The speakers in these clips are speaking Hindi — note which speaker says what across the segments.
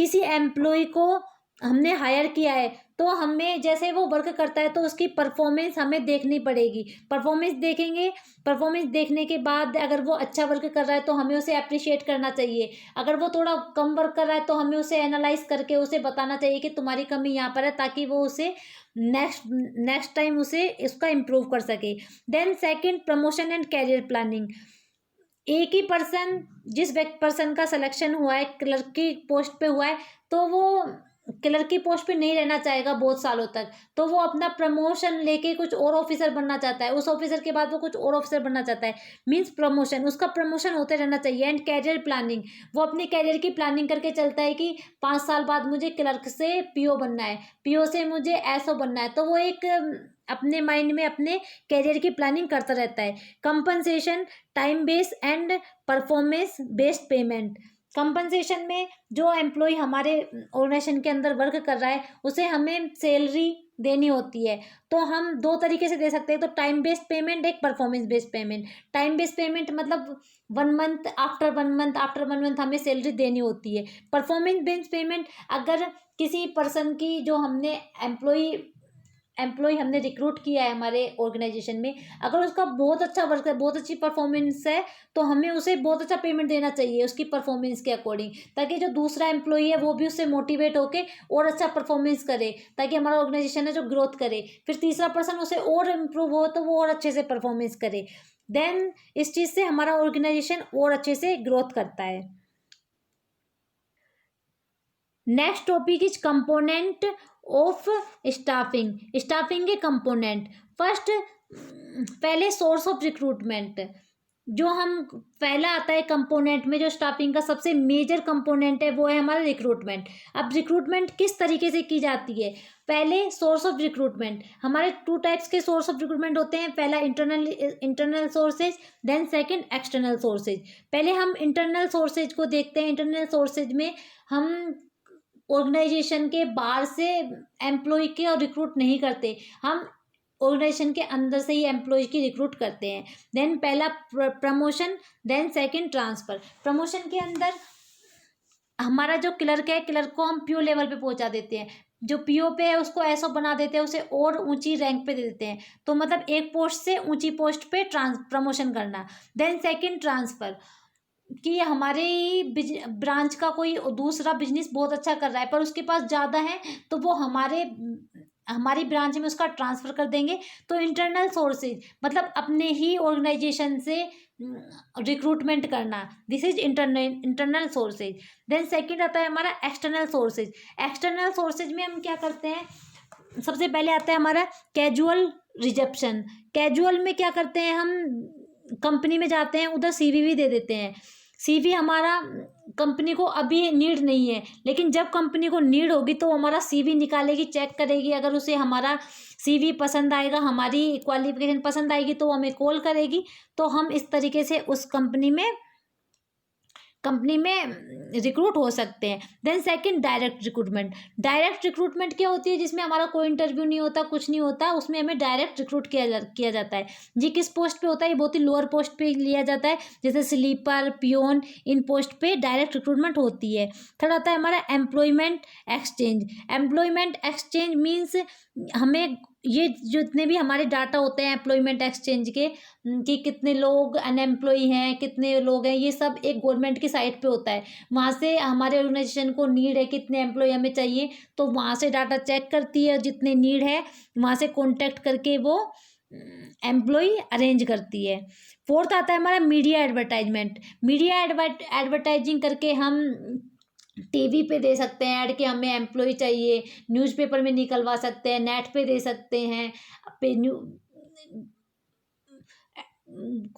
Speaker 1: किसी एम्प्लॉय को हमने हायर किया है तो हमें जैसे वो वर्क करता है तो उसकी परफॉर्मेंस हमें देखनी पड़ेगी। परफॉर्मेंस देखेंगे, परफॉर्मेंस देखने के बाद अगर वो अच्छा वर्क कर रहा है तो हमें उसे अप्रिशिएट करना चाहिए। अगर वो थोड़ा कम वर्क कर रहा है तो हमें उसे एनालाइज करके उसे बताना चाहिए कि तुम्हारी कमी यहाँ पर है, ताकि वो उसे नेक्स्ट टाइम उसे इसका इम्प्रूव कर सके। Then second, promotion and career planning. एक ही पर्सन, जिस पर्सन का सिलेक्शन हुआ है क्लर्क की पोस्ट पे हुआ है, तो वो क्लर्क की पोस्ट पे नहीं रहना चाहेगा बहुत सालों तक, तो वो अपना प्रमोशन लेके कुछ और ऑफिसर बनना चाहता है, उस ऑफिसर के बाद वो कुछ और ऑफिसर बनना चाहता है, मींस प्रमोशन, उसका प्रमोशन होते रहना चाहिए। एंड कैरियर प्लानिंग, वो अपनी कैरियर की प्लानिंग करके चलता है कि 5 साल बाद मुझे क्लर्क से पीओ बनना है, पीओ से मुझे एसओ बनना है, तो वो एक अपने माइंड में अपने कैरियर की प्लानिंग करता रहता है। Compensation, time based and performance based payment. Compensation में जो एम्प्लॉय हमारे ऑर्गेनाइजेशन के अंदर वर्क कर रहा है उसे हमें सैलरी देनी होती है, तो हम दो तरीके से दे सकते हैं, तो टाइम बेस्ड पेमेंट, एक performance based payment. Time based payment मतलब 1 month after 1 month after 1 month हमें सैलरी देनी होती है। परफॉर्मेंस बेस्ड पेमेंट, अगर किसी पर्सन की जो हमने एम्प्लॉय हमने रिक्रूट किया है हमारे ऑर्गेनाइजेशन में, अगर उसका बहुत अच्छा वर्क है, बहुत अच्छी परफॉर्मेंस है, तो हमें उसे बहुत अच्छा पेमेंट देना चाहिए उसकी परफॉर्मेंस के अकॉर्डिंग, ताकि जो दूसरा एम्प्लॉय है वो भी उससे मोटिवेट होके और अच्छा परफॉर्मेंस करे, ताकि हमारा ऑर्गेनाइजेशन है जो ग्रोथ करे, फिर तीसरा पर्सन उसे और इम्प्रूव हो तो वो और अच्छे से परफॉर्मेंस करे। देन इस चीज़ से हमारा ऑर्गेनाइजेशन और अच्छे से ग्रोथ करता है। Next topic is component of staffing. Staffing के कंपोनेंट, फर्स्ट, पहले सोर्स ऑफ रिक्रूटमेंट। जो हम पहला आता है कंपोनेंट में, जो स्टाफिंग का सबसे मेजर कंपोनेंट है वो है हमारा रिक्रूटमेंट। अब रिक्रूटमेंट किस तरीके से की जाती है? पहले सोर्स ऑफ रिक्रूटमेंट, हमारे 2 टाइप्स के सोर्स ऑफ रिक्रूटमेंट होते हैं, पहला internal sources, then second external sources. पहले हम इंटरनल सोर्सेज को देखते हैं। इंटरनल सोर्सेज में हम ऑर्गेनाइजेशन के बाहर से एम्प्लॉय के और रिक्रूट नहीं करते, हम ऑर्गेनाइजेशन के अंदर से ही एम्प्लॉय की रिक्रूट करते हैं। देन पहला promotion, then second transfer. Promotion के अंदर हमारा जो क्लर्क है, क्लर्क को हम पीओ लेवल पे पहुंचा देते हैं, जो पीओ पे है उसको एसओ बना देते हैं, उसे और ऊंची रैंक पे दे देते हैं, तो मतलब एक पोस्ट से ऊंची पोस्ट पे प्रमोशन करना। देन सेकंड ट्रांसफर, कि हमारे ब्रांच का कोई दूसरा बिजनेस बहुत अच्छा कर रहा है पर उसके पास ज़्यादा है, तो वो हमारी ब्रांच में उसका ट्रांसफ़र कर देंगे। तो इंटरनल सोर्सेज मतलब अपने ही ऑर्गेनाइजेशन से रिक्रूटमेंट करना, this is internal sources. Then second आता है हमारा एक्सटर्नल सोर्सेज। एक्सटर्नल सोर्सेज में हम क्या करते हैं? सबसे पहले आता है हमारा कैजुअल रिजेप्शन। कैजुअल में क्या करते हैं? हम कंपनी में जाते हैं, उधर सीवी भी दे देते हैं। सीवी हमारा कंपनी को अभी नीड नहीं है, लेकिन जब कंपनी को नीड होगी तो हमारा सीवी निकालेगी, चेक करेगी, अगर उसे हमारा सीवी पसंद आएगा, हमारी क्वालिफिकेशन पसंद आएगी तो हमें कॉल करेगी। तो हम इस तरीके से उस कंपनी में रिक्रूट हो सकते हैं। Then second, direct recruitment. Direct recruitment क्या होती है? जिसमें हमारा कोई इंटरव्यू नहीं होता, कुछ नहीं होता, उसमें हमें डायरेक्ट रिक्रूट किया जाता है। जी किस पोस्ट पे होता है? ये बहुत ही लोअर पोस्ट पे लिया जाता है, जैसे स्लीपर, पियोन, इन पोस्ट पे डायरेक्ट रिक्रूटमेंट होती है। थर्ड आता है हमारा employment exchange. Employment exchange means हमें ये जितने भी हमारे डाटा होते हैं एम्प्लॉयमेंट एक्सचेंज के, कि कितने लोग अनएम्प्लॉय हैं, कितने लोग हैं, ये सब एक गवर्नमेंट की साइट पे होता है। वहाँ से हमारे ऑर्गेनाइजेशन को नीड है, कितने एम्प्लॉय हमें चाहिए, तो वहाँ से डाटा चेक करती है, जितने नीड है वहाँ से कॉन्टेक्ट करके वो एम्प्लॉय अरेंज करती है। फोर्थ आता है हमारा मीडिया एडवर्टाइजमेंट। मीडिया एडवर्टाइजिंग करके हम टीवी पे दे सकते हैं ऐड कि हमें एम्प्लॉय चाहिए, न्यूज़पेपर में निकलवा सकते हैं, नेट पे दे सकते हैं, पे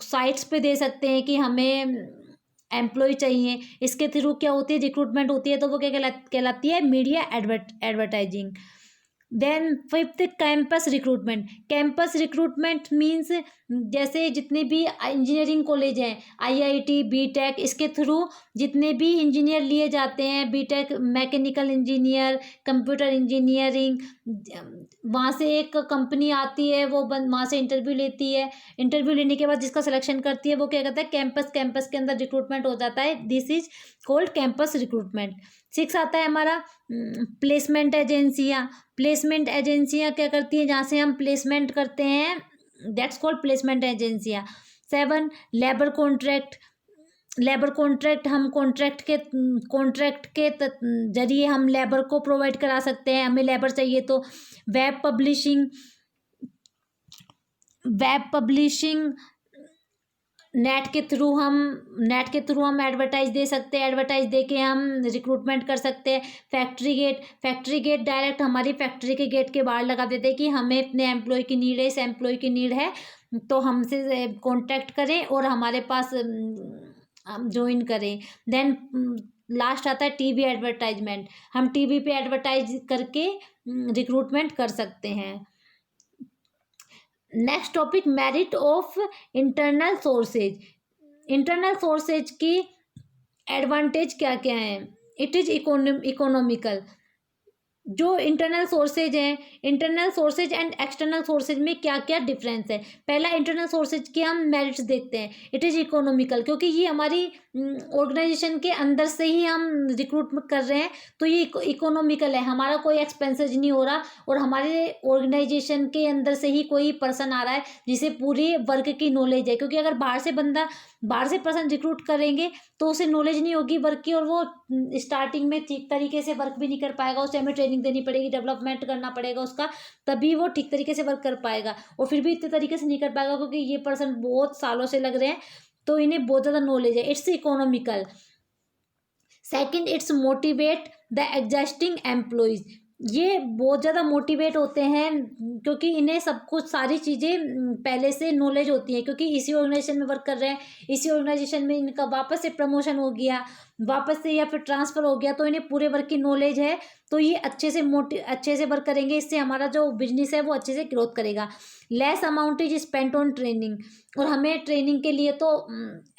Speaker 1: साइट्स पे दे सकते हैं कि हमें एम्प्लॉय चाहिए। इसके थ्रू क्या होती है? रिक्रूटमेंट होती है, तो वो क्या कहलाती है? Media advertising. Then fifth, campus recruitment. Campus recruitment means जैसे जितने भी इंजीनियरिंग कॉलेज हैं, आईआईटी, बीटेक, इसके थ्रू जितने भी इंजीनियर लिए जाते हैं, BTech, mechanical engineer, computer engineering, वहाँ से एक कंपनी आती है, वो वहाँ से इंटरव्यू लेती है, इंटरव्यू लेने के बाद जिसका सिलेक्शन करती है वो क्या कहता है? कैंपस के अंदर रिक्रूटमेंट हो जाता है, this is called campus recruitment. 6 आता है हमारा प्लेसमेंट एजेंसियाँ। प्लेसमेंट एजेंसियाँ क्या करती हैं, जहाँ से हम प्लेसमेंट करते हैं, दैट्स कॉल्ड प्लेसमेंट एजेंसियाँ। 7 लेबर कॉन्ट्रैक्ट। लेबर कॉन्ट्रैक्ट हम कॉन्ट्रैक्ट के जरिए हम लेबर को प्रोवाइड करा सकते हैं, हमें लेबर चाहिए तो। Web publishing. Web publishing net के थ्रू हम एडवर्टाइज दे सकते हैं, एडवर्टाइज दे के हम रिक्रूटमेंट कर सकते हैं। फैक्ट्री गेट डायरेक्ट हमारी फैक्ट्री के गेट के बाहर लगा देते हैं कि हमें इतने एम्प्लॉय की नीड है, इस एम्प्लॉय की नीड है, तो हमसे कांटेक्ट करें और हमारे पास हम ज्वाइन करें। देन लास्ट आता है टीवी एडवर्टाइजमेंट। हम टीवी पे एडवर्टाइज करके रिक्रूटमेंट कर सकते हैं। Next topic, merit of internal sources. Internal sources की एडवांटेज क्या क्या है? It is economical. जो इंटरनल सोर्सेज हैं, internal sources and external sources में क्या क्या डिफरेंस है? पहला, इंटरनल सोर्सेज के हम मेरिट्स देखते हैं। इट इज़ इकोनॉमिकल, क्योंकि ये हमारी ऑर्गेनाइजेशन के अंदर से ही हम रिक्रूट कर रहे हैं, तो ये इकोनॉमिकल है, हमारा कोई एक्सपेंसेज नहीं हो रहा, और हमारे ऑर्गेनाइजेशन के अंदर से ही कोई पर्सन आ रहा है जिसे पूरी वर्क की नॉलेज है। क्योंकि अगर बाहर से पर्सन रिक्रूट करेंगे तो उसे नॉलेज नहीं होगी वर्क की, और वो स्टार्टिंग में ठीक तरीके से वर्क भी नहीं कर पाएगा, उसे हमें ट्रेनिंग देनी पड़ेगी, डेवलपमेंट करना पड़ेगा उसका, तभी वो ठीक तरीके से वर्क कर पाएगा। और फिर भी इतने तरीके से नहीं कर पाएगा क्योंकि ये पर्सन बहुत सालों से लग रहे हैं, तो इन्हें बहुत ज़्यादा नॉलेज है। It's economical. Second, it's motivate the existing employees. ये बहुत ज़्यादा मोटिवेट होते हैं क्योंकि इन्हें सब कुछ सारी चीज़ें पहले से नॉलेज होती हैं, क्योंकि इसी ऑर्गेनाइजेशन में वर्क कर रहे हैं, इसी ऑर्गेनाइजेशन में इनका वापस से प्रमोशन हो गया, वापस से या फिर ट्रांसफ़र हो गया, तो इन्हें पूरे वर्क की नॉलेज है, तो ये अच्छे से वर्क करेंगे। इससे हमारा जो बिजनेस है वो अच्छे से ग्रोथ करेगा। Less amount is spent on training. और हमें ट्रेनिंग के लिए तो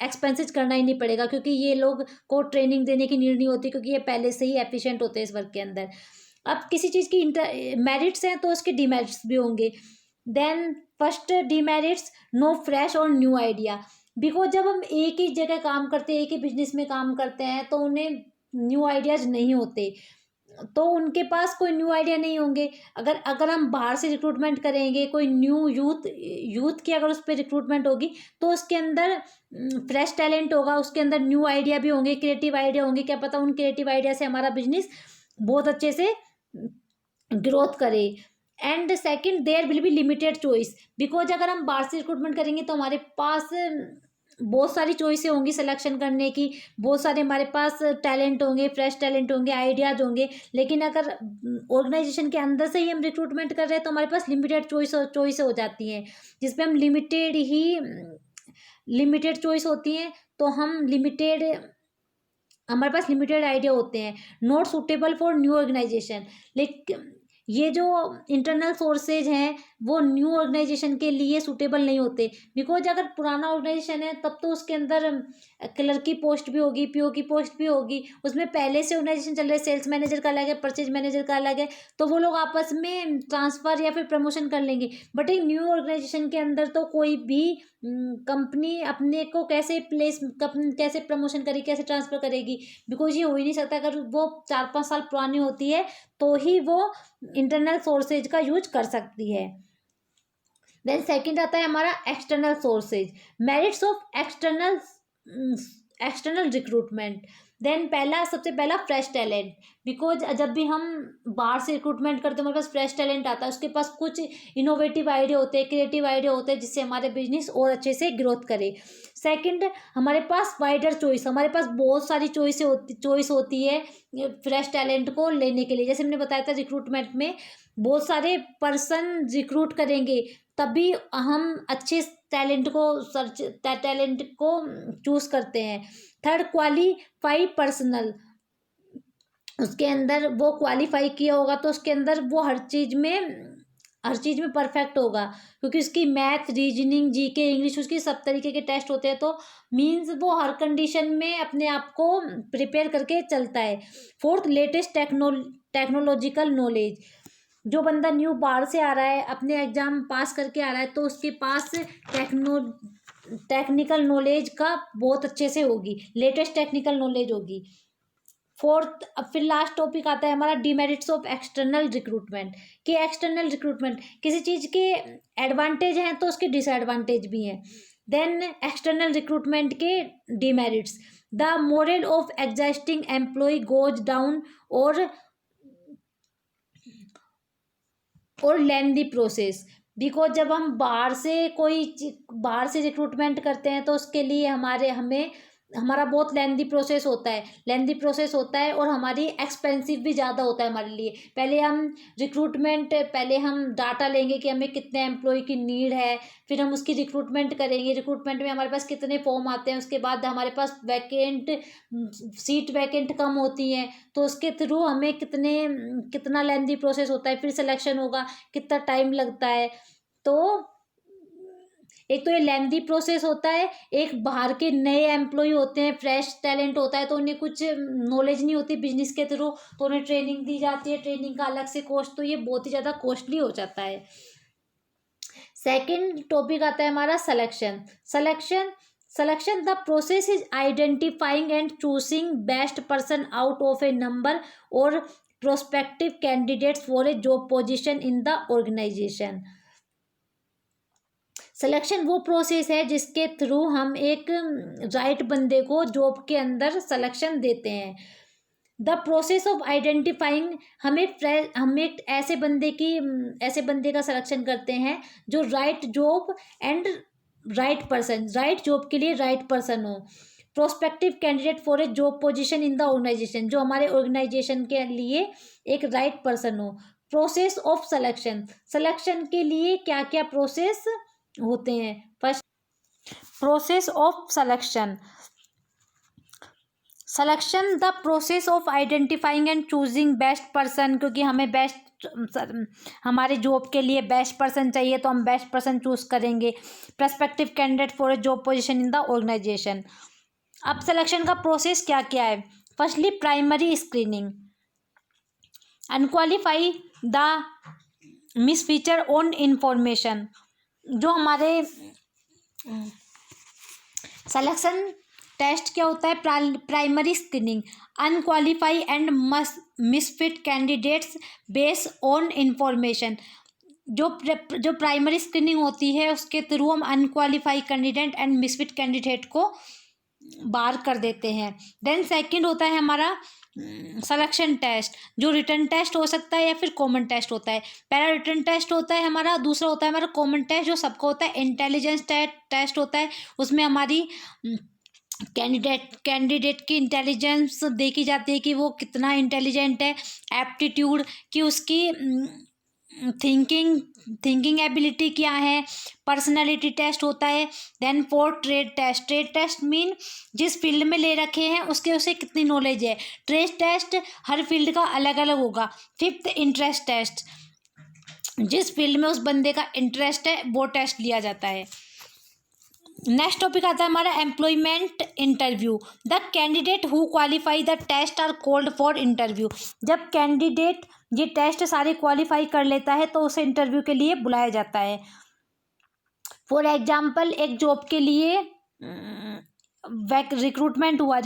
Speaker 1: एक्सपेंसेस करना ही नहीं पड़ेगा, क्योंकि ये लोग को ट्रेनिंग देने की नीड नहीं होती, क्योंकि ये पहले से ही एफिशिएंट होते हैं इस वर्क के अंदर। अब किसी चीज़ की मेरिट्स हैं तो उसके डीमेरिट्स भी होंगे। Then first demerits, no fresh और न्यू आइडिया। बिकॉज जब हम एक ही जगह काम करते हैं, एक ही बिजनेस में काम करते हैं, तो उन्हें न्यू आइडियाज़ नहीं होते, तो उनके पास कोई न्यू आइडिया नहीं होंगे। अगर हम बाहर से रिक्रूटमेंट करेंगे, कोई न्यू यूथ की अगर उस पर रिक्रूटमेंट होगी, तो उसके अंदर फ्रेश टैलेंट होगा, उसके अंदर न्यू आइडिया भी होंगे, क्रिएटिव आइडिया होंगे, क्या पता उन क्रिएटिव आइडिया से हमारा बिजनेस बहुत अच्छे से ग्रोथ करे। And second, there will be limited choice. Because अगर हम बाहर से रिक्रूटमेंट करेंगे तो हमारे पास बहुत सारी चॉइसें होंगी सिलेक्शन करने की, बहुत सारे हमारे पास टैलेंट होंगे, फ्रेश टैलेंट होंगे, आइडियाज़ होंगे। लेकिन अगर ऑर्गेनाइजेशन के अंदर से ही हम रिक्रूटमेंट कर रहे हैं तो हमारे पास लिमिटेड चॉइस हो जाती हैं, जिसमें हम लिमिटेड चॉइस होती हैं, तो हमारे पास लिमिटेड आइडिया होते हैं। Not suitable for new organisation. लेकिन ये जो इंटरनल सोर्सेज हैं वो न्यू ऑर्गेनाइजेशन के लिए सूटेबल नहीं होते, बिकॉज अगर पुराना ऑर्गेनाइजेशन है तब तो उसके अंदर क्लर्क की पोस्ट भी होगी, पीओ की पोस्ट भी होगी, उसमें पहले से ऑर्गेनाइजेशन चल रहा है, सेल्स मैनेजर का अलग है, परचेज मैनेजर का अलग है, तो वो लोग आपस में ट्रांसफ़र या फिर प्रमोशन कर लेंगे। बट एक न्यू ऑर्गेनाइजेशन के अंदर तो कोई भी कंपनी अपने को कैसे प्रमोशन करेगी, कैसे ट्रांसफ़र करेगी, बिकॉज ये हो ही नहीं सकता। अगर वो 4-5 साल पुरानी होती है तो ही वो इंटरनल सोर्सेज का यूज कर सकती है। देन सेकंड आता है हमारा external sources, merits of external recruitment. Then सबसे पहला फ्रेश टैलेंट। बिकॉज जब भी हम बाहर से रिक्रूटमेंट करते हैं हमारे पास फ्रेश टैलेंट आता है, उसके पास कुछ इनोवेटिव आइडिया होते हैं, क्रिएटिव आइडिया होते हैं, जिससे हमारे बिजनेस और अच्छे से ग्रोथ करे। सेकंड, हमारे पास वाइडर चॉइस, हमारे पास बहुत सारी चॉइस होती है फ्रेश टैलेंट को लेने के लिए। जैसे हमने बताया था रिक्रूटमेंट में बहुत सारे पर्सन रिक्रूट करेंगे, तभी हम अच्छे टैलेंट को चूज करते हैं। Third, qualify personal. उसके अंदर वो क्वालिफाई किया होगा तो उसके अंदर वो हर चीज़ में परफेक्ट होगा, क्योंकि उसकी मैथ, रीजनिंग, जीके, इंग्लिश, उसकी सब तरीके के टेस्ट होते हैं, तो मीन्स वो हर कंडीशन में अपने आप को प्रिपेयर करके चलता है। Fourth, latest technological knowledge. जो बंदा न्यू बाहर से आ रहा है, अपने एग्जाम पास करके आ रहा है, तो उसके पास टेक्निकल नॉलेज का बहुत अच्छे से होगी, लेटेस्ट टेक्निकल नॉलेज होगी। फोर्थ, अब फिर लास्ट टॉपिक आता है हमारा डीमेरिट्स ऑफ एक्सटर्नल रिक्रूटमेंट, कि एक्सटर्नल रिक्रूटमेंट किसी चीज़ के एडवांटेज हैं तो उसके डिसएडवांटेज भी हैं। देन एक्सटर्नल रिक्रूटमेंट के demerits, the moral of existing employee goes down और लेंदी प्रोसेस, बिकॉज जब हम बाहर से रिक्रूटमेंट करते हैं तो उसके लिए हमारा बहुत लेंदी प्रोसेस होता है और हमारी एक्सपेंसिव भी ज़्यादा होता है हमारे लिए। पहले हम डाटा लेंगे कि हमें कितने एम्प्लॉय की नीड है, फिर हम उसकी रिक्रूटमेंट करेंगे, रिक्रूटमेंट में हमारे पास कितने फॉर्म आते हैं, उसके बाद हमारे पास सीट वैकेंट कम होती हैं, तो उसके थ्रू हमें कितना लेंदी प्रोसेस होता है, फिर सिलेक्शन होगा, कितना टाइम लगता है। तो एक तो ये लेंदी प्रोसेस होता है, एक बाहर के नए एम्प्लॉय होते हैं, फ्रेश टैलेंट होता है, तो उन्हें कुछ नॉलेज नहीं होती बिजनेस के थ्रू, तो उन्हें ट्रेनिंग दी जाती है, ट्रेनिंग का अलग से कॉस्ट, तो ये बहुत ही ज़्यादा कॉस्टली हो जाता है। सेकेंड टॉपिक आता है हमारा selection the process is identifying and choosing best person out of a number और prospective candidates for a job position in the organisation. Selection वो प्रोसेस है जिसके थ्रू हम एक राइट बंदे को जॉब के अंदर सिलेक्शन देते हैं। द प्रोसेस ऑफ आइडेंटिफाइंग, हम एक ऐसे बंदे का सिलेक्शन करते हैं जो right job and right job के लिए राइट पर्सन हो। Prospective candidate for a job position in the organisation, जो हमारे ऑर्गेनाइजेशन के लिए एक राइट पर्सन हो। प्रोसेस ऑफ सिलेक्शन के लिए क्या क्या प्रोसेस होते हैं। First, process of selection the process of identifying and choosing best person, क्योंकि हमारे जॉब के लिए बेस्ट पर्सन चाहिए तो हम बेस्ट पर्सन चूज करेंगे। Prospective candidate for a job position in the organisation. अब सिलेक्शन का प्रोसेस क्या क्या है। Firstly, primary screening, unqualify the misfit on information, जो हमारे सिलेक्शन टेस्ट क्या होता है। Primary screening, unqualify and misfit candidates based on information, जो प्राइमरी स्क्रीनिंग होती है उसके थ्रू हम unqualify candidate and misfit candidate को बाहर कर देते हैं। देन सेकंड होता है हमारा सिलेक्शन टेस्ट, जो रिटन टेस्ट हो सकता है या फिर कॉमन टेस्ट होता है। पहला रिटन टेस्ट होता है हमारा, दूसरा होता है हमारा कॉमन टेस्ट जो सबका होता है। इंटेलिजेंस टेस्ट होता है, उसमें हमारी कैंडिडेट की इंटेलिजेंस देखी जाती है कि वो कितना इंटेलिजेंट है। एप्टीट्यूड, कि उसकी थिंकिंग एबिलिटी क्या है। पर्सनालिटी टेस्ट होता है। Then fourth, trade test mean जिस फील्ड में ले रखे हैं उसे कितनी नॉलेज है। ट्रेड टेस्ट हर फील्ड का अलग अलग होगा। फिफ्थ, इंटरेस्ट टेस्ट, जिस फील्ड में उस बंदे का इंटरेस्ट है वो टेस्ट लिया जाता है। नेक्स्ट टॉपिक आता है हमारा employment interview. The candidate who qualify the test are called for interview, जब कैंडिडेट ये टेस्ट सारे क्वालिफाई कर लेता है तो उसे इंटरव्यू के लिए बुलाया जाता है। फॉर एग्जाम्पल, एक जॉब के लिए रिक्रूटमेंट हुआ,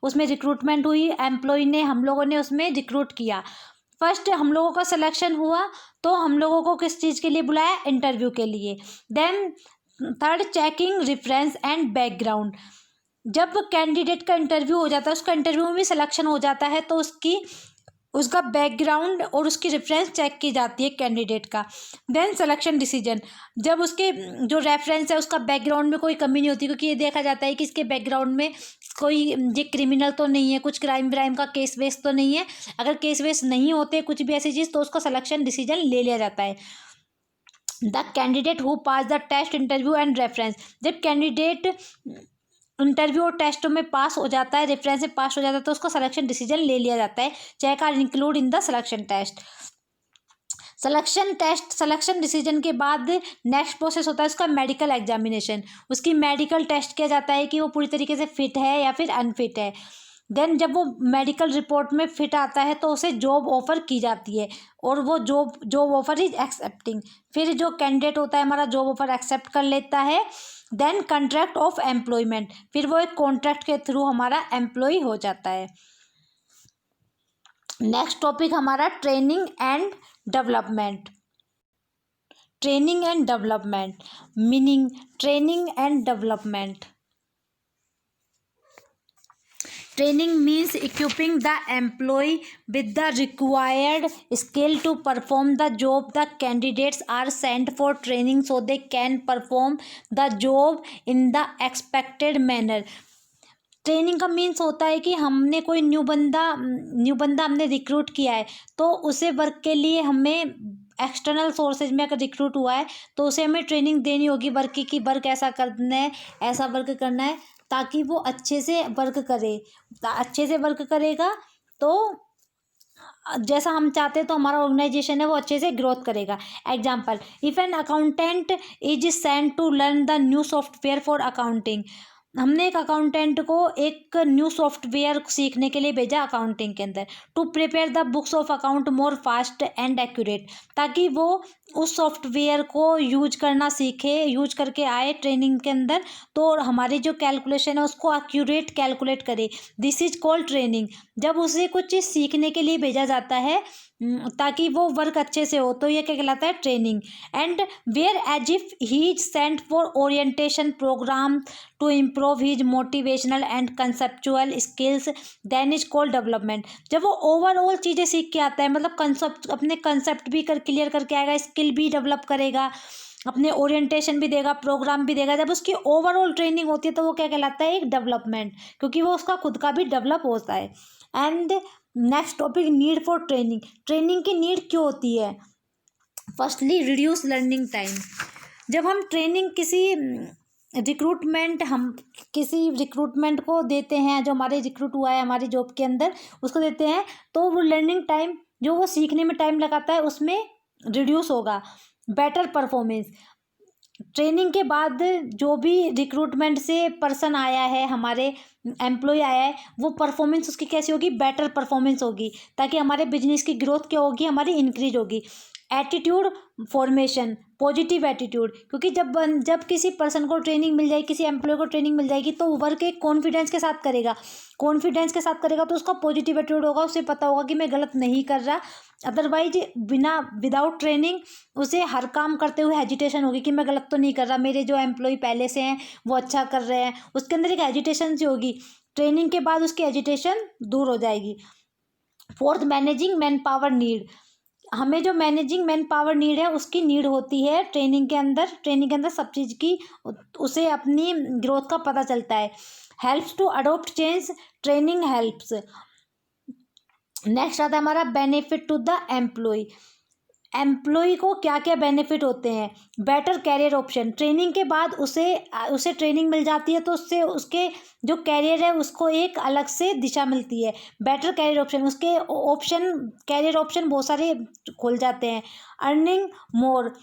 Speaker 1: उसमें रिक्रूटमेंट हुई, एम्प्लॉय ने, हम लोगों ने उसमें रिक्रूट किया। फर्स्ट हम लोगों का सिलेक्शन हुआ तो हम लोगों को किस चीज़ के लिए बुलाया, इंटरव्यू के लिए। Then third, checking reference and background, जब कैंडिडेट का इंटरव्यू हो जाता है, उसका इंटरव्यू में भी सिलेक्शन हो जाता है तो उसका बैकग्राउंड और उसकी रेफरेंस चेक की जाती है कैंडिडेट का। देन सिलेक्शन डिसीजन, जब उसके जो रेफरेंस है उसका बैकग्राउंड में कोई कमी नहीं होती, क्योंकि ये देखा जाता है कि इसके बैकग्राउंड में कोई ये क्रिमिनल तो नहीं है, कुछ क्राइम का केस वेस तो नहीं है। अगर केस वेस नहीं होते कुछ भी ऐसी चीज़ तो उसका सिलेक्शन डिसीजन ले लिया जाता है। The candidate who pass the test, interview and reference, जब कैंडिडेट इंटरव्यू और टेस्ट में पास हो जाता है, रेफरेंस में पास हो जाता है तो उसका सिलेक्शन डिसीजन ले लिया जाता है। Check are include in the selection test. Selection decision के बाद नेक्स्ट प्रोसेस होता है उसका मेडिकल एग्जामिनेशन। उसकी मेडिकल टेस्ट किया जाता है कि वो पूरी तरीके से फिट है या फिर अनफिट है। देन जब वो मेडिकल रिपोर्ट में फिट आता है तो उसे जॉब ऑफर की जाती है और वो जॉब ऑफर इज एक्सेप्टिंग। फिर जो कैंडिडेट होता है हमारा जॉब ऑफर एक्सेप्ट कर लेता है। देन कॉन्ट्रैक्ट ऑफ एम्प्लॉयमेंट, फिर वो एक कॉन्ट्रैक्ट के थ्रू हमारा एम्प्लॉय हो जाता है। नेक्स्ट टॉपिक हमारा training and development. Training and development meaning training and development. Training means equipping the employee with the required skill to perform the job. The candidates are sent for training so they can perform the job in the expected manner. Training का मीन्स होता है कि हमने कोई न्यू बंदा हमने रिक्रूट किया है, तो उसे वर्क के लिए हमें एक्सटर्नल सोर्सेज में अगर रिक्रूट हुआ है तो उसे हमें ट्रेनिंग देनी होगी वर्क की, कि वर्क ऐसा करना है, ऐसा वर्क करना है, ताकि वो अच्छे से वर्क करे। अच्छे से वर्क करेगा तो जैसा हम चाहते हैं तो हमारा ऑर्गेनाइजेशन है वो अच्छे से ग्रोथ करेगा। Example, if an accountant is sent to learn the new software for accounting. हमने एक अकाउंटेंट को एक न्यू सॉफ्टवेयर सीखने के लिए भेजा अकाउंटिंग के अंदर, to prepare the books of account more fast and accurate, ताकि वो उस सॉफ्टवेयर को यूज करना सीखे, यूज करके आए ट्रेनिंग के अंदर, तो हमारी जो कैलकुलेशन है उसको एक्यूरेट कैलकुलेट करे। This is called training. जब उसे कुछ चीज़ सीखने के लिए भेजा जाता है ताकि वो वर्क अच्छे से हो, तो ये क्या कहलाता है? Training. And whereas if he sent for orientation programme to improve his motivational and conceptual skills, then is called development. जब वो ओवरऑल चीज़ें सीख के आता है, मतलब कंसेप्ट, अपने कंसेप्ट भी क्लियर करके आएगा, स्किल भी डेवलप करेगा, अपने ओरिएंटेशन भी देगा, प्रोग्राम भी देगा, जब उसकी ओवरऑल ट्रेनिंग होती है तो वो क्या कहलाता है? एक डेवलपमेंट, क्योंकि वो उसका खुद का भी डेवलप होता है। And next topic, need for training. Training की नीड क्यों होती है? Firstly, reduce learning time. जब हम ट्रेनिंग किसी रिक्रूटमेंट को देते हैं, जो हमारे रिक्रूट हुआ है हमारी जॉब के अंदर, उसको देते हैं, तो वो लर्निंग टाइम जो वो सीखने में टाइम लगाता है उसमें रिड्यूस होगा। बेटर परफॉर्मेंस, ट्रेनिंग के बाद जो भी रिक्रूटमेंट से पर्सन आया है, हमारे एम्प्लॉय आया है, वो परफॉर्मेंस उसकी कैसी होगी? बेटर परफॉर्मेंस होगी, ताकि हमारे बिजनेस की ग्रोथ क्या होगी? हमारी इंक्रीज होगी। एटीट्यूड फॉर्मेशन, पॉजिटिव एटीट्यूड, क्योंकि जब किसी पर्सन को ट्रेनिंग मिल जाएगी, किसी एम्प्लॉय को ट्रेनिंग मिल जाएगी, तो वर्क एक कॉन्फिडेंस के साथ करेगा। कॉन्फिडेंस के साथ करेगा तो उसका पॉजिटिव एटीट्यूड होगा, उसे पता होगा कि मैं गलत नहीं कर रहा। अदरवाइज विदाउट ट्रेनिंग उसे हर काम करते हुए हेजिटेशन होगी कि मैं गलत तो नहीं कर रहा, मेरे जो एम्प्लॉय पहले से हैं वो अच्छा कर रहे हैं, उसके अंदर एक हेजिटेशन सी होगी। ट्रेनिंग के बाद उसकी हेजिटेशन दूर हो जाएगी। Fourth, managing man power need. हमें जो मैनेजिंग मैन पावर नीड है उसकी नीड होती है ट्रेनिंग के अंदर। ट्रेनिंग के अंदर सब चीज़ की उसे अपनी ग्रोथ का पता चलता है। Helps to adopt change, training helps. Next आता है हमारा benefit to the employee. Employee को क्या क्या बेनिफिट होते हैं? बेटर कैरियर ऑप्शन, ट्रेनिंग के बाद उसे ट्रेनिंग मिल जाती है तो उससे उसके जो कैरियर है उसको एक अलग से दिशा मिलती है। बेटर कैरियर ऑप्शन, उसके कैरियर ऑप्शन बहुत सारे खुल जाते हैं। अर्निंग मोर,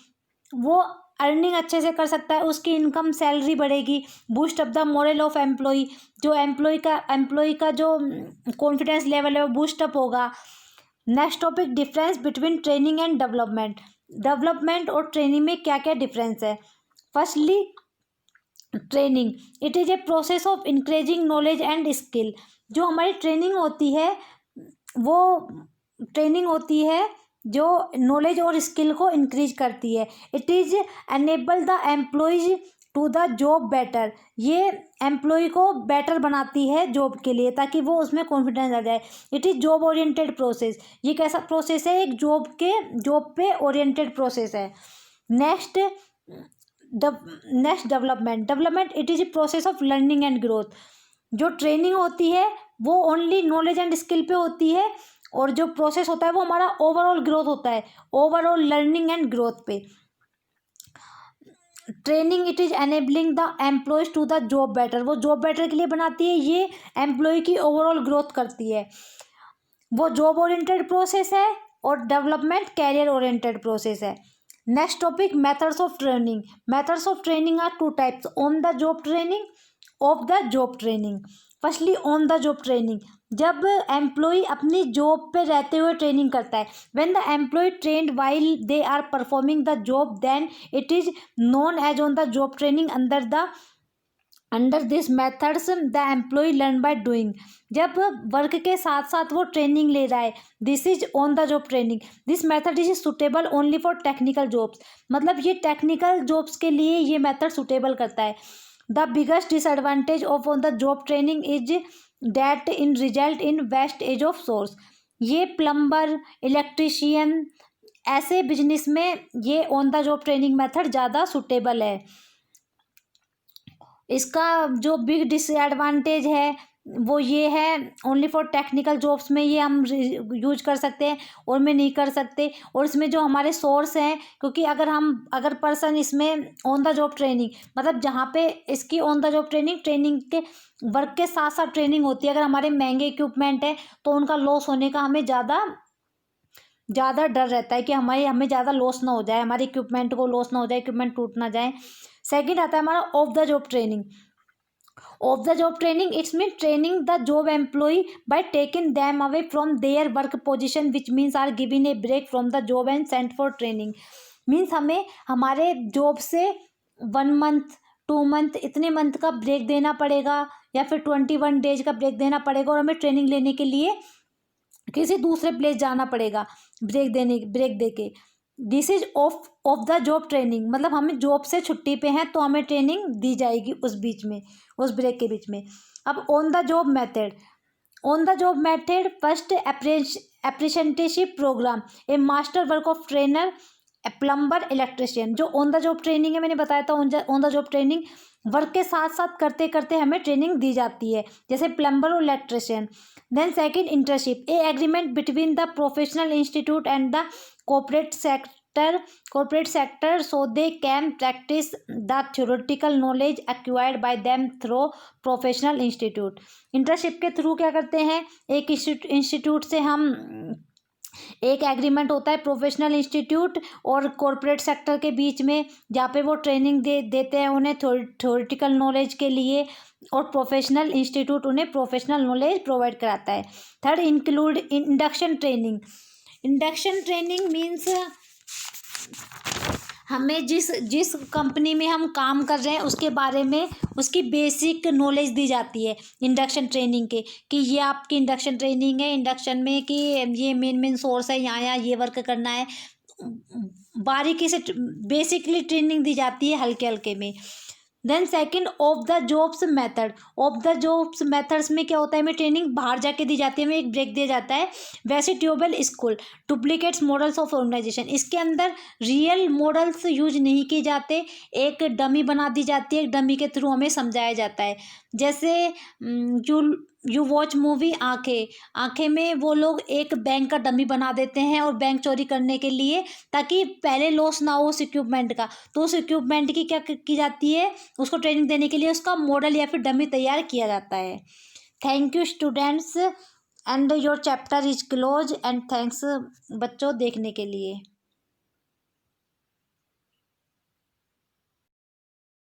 Speaker 1: वो अर्निंग अच्छे से कर सकता है, उसकी इनकम सैलरी बढ़ेगी। Boost up the moral of employee, जो एम्प्लॉय का जो कॉन्फिडेंस लेवल है वो बूस्ट अप होगा। Next topic, difference between training and development. Development और ट्रेनिंग में क्या क्या डिफरेंस है? Firstly, training it is a process of increasing knowledge and skill. जो हमारी ट्रेनिंग होती है वो ट्रेनिंग होती है जो नॉलेज और स्किल को इंक्रीज करती है। It is enable the employees to the job better, ये एम्प्लॉय को बेटर बनाती है जॉब के लिए, ताकि वो उसमें कॉन्फिडेंस आ जाए। It is job oriented process, ये कैसा प्रोसेस है? एक जॉब पे ओरिएंटेड प्रोसेस है। Next development it is a process of learning and growth. जो ट्रेनिंग होती है वो ओनली नॉलेज एंड स्किल पे होती है, और जो प्रोसेस होता है वो हमारा ओवरऑल ग्रोथ होता है, ओवरऑल लर्निंग एंड ग्रोथ पे। Training it is enabling the employees to the job better, वो जॉब बेटर के लिए बनाती है, ये एम्प्लॉय की ओवरऑल ग्रोथ करती है। वो जॉब ओरिएंटेड प्रोसेस है और डेवलपमेंट कैरियर ओरिएंटेड प्रोसेस है। Next topic, methods of training. Methods of training are two types, on the job training, off the job training. Firstly, on the job training, जब एम्प्लॉय अपनी जॉब पे रहते हुए ट्रेनिंग करता है। When the employee trained while they are performing the job, then it is known as on the job training under the under this methods the employee learn by doing. जब वर्क के साथ साथ वो ट्रेनिंग ले रहा है, this is on the job training. This method is suitable only for technical jobs. मतलब ये टेक्निकल जॉब्स के लिए ये मेथड सुटेबल करता है। The biggest disadvantage of on the job training is that in result in wastage of source. ये प्लम्बर, इलेक्ट्रिशियन ऐसे बिजनेस में ये on the job training method ज़्यादा सुटेबल है। इसका जो बिग डिसएडवांटेज है वो ये है, ओनली फॉर टेक्निकल जॉब्स में ये हम यूज कर सकते हैं और में नहीं कर सकते। और इसमें जो हमारे सोर्स हैं, क्योंकि अगर पर्सन इसमें ऑन द जॉब ट्रेनिंग, मतलब जहाँ पे इसकी ऑन द जॉब ट्रेनिंग के वर्क के साथ साथ ट्रेनिंग होती है, अगर हमारे महंगे इक्विपमेंट है तो उनका लॉस होने का हमें ज़्यादा डर रहता है कि हमें ज़्यादा लॉस ना हो जाए, हमारे इक्विपमेंट को लॉस ना हो जाए, इक्विपमेंट टूट ना जाए। सेकंड आता है हमारा off the job training. Off the job training it's mean training the job employee by taking them away from their work position which means are giving a break from the job and sent for training. Means हमें हमारे जॉब से 1 मंथ 2 मंथ इतने मंथ का ब्रेक देना पड़ेगा या फिर 21 डेज का ब्रेक देना पड़ेगा और हमें ट्रेनिंग लेने के लिए किसी दूसरे प्लेस जाना पड़ेगा ब्रेक दे के। This is of the job training. मतलब हमें जॉब से छुट्टी पे हैं तो हमें ट्रेनिंग दी जाएगी उस बीच में, उस ब्रेक के बीच में। अब on the job method first apprenticeship programme, a master work of trainer, plumber, electrician. जो ऑन द जॉब ट्रेनिंग है, मैंने बताया था on the job training work के साथ साथ करते करते हमें ट्रेनिंग दी जाती है, जैसे प्लम्बर और electrician. Then second internship, a agreement between the professional institute and the corporate sector so they can practice the theoretical knowledge acquired by them through professional institute। Internship के थ्रू क्या करते हैं, एक इंस्टीट्यूट से हम एक एग्रीमेंट होता है प्रोफेशनल इंस्टीट्यूट और कॉरपोरेट सेक्टर के बीच में, जहाँ पे वो ट्रेनिंग देते हैं उन्हें थ्योरेटिकल नॉलेज के लिए और प्रोफेशनल इंस्टीट्यूट उन्हें प्रोफेशनल नॉलेज प्रोवाइड कराता है। Third include induction training. Induction training means हमें जिस कंपनी में हम काम कर रहे हैं उसके बारे में उसकी बेसिक नॉलेज दी जाती है इंडक्शन ट्रेनिंग के, कि ये आपकी इंडक्शन ट्रेनिंग है, इंडक्शन में कि ये मेन सोर्स है, यहाँ ये वर्क करना है। बारीकी से बेसिकली ट्रेनिंग दी जाती है हल्के हल्के में। Then second off the jobs method. Off the jobs methods में क्या होता है, हमें ट्रेनिंग बाहर जाके दी जाती है, हमें एक ब्रेक दिया जाता है। Vestibule school duplicates models of organisation, इसके अंदर रियल मॉडल्स यूज नहीं किए जाते, एक डमी बना दी जाती है, एक डमी के थ्रू हमें समझाया जाता है। जैसे यू वॉच मूवी आंखें में वो लोग एक बैंक का डमी बना देते हैं और बैंक चोरी करने के लिए, ताकि पहले लॉस ना हो उस इक्विपमेंट का, तो उस इक्विपमेंट की क्या की जाती है, उसको ट्रेनिंग देने के लिए उसका मॉडल या फिर डमी तैयार किया जाता है। Thank you students and your chapter is close and thanks बच्चों देखने के लिए।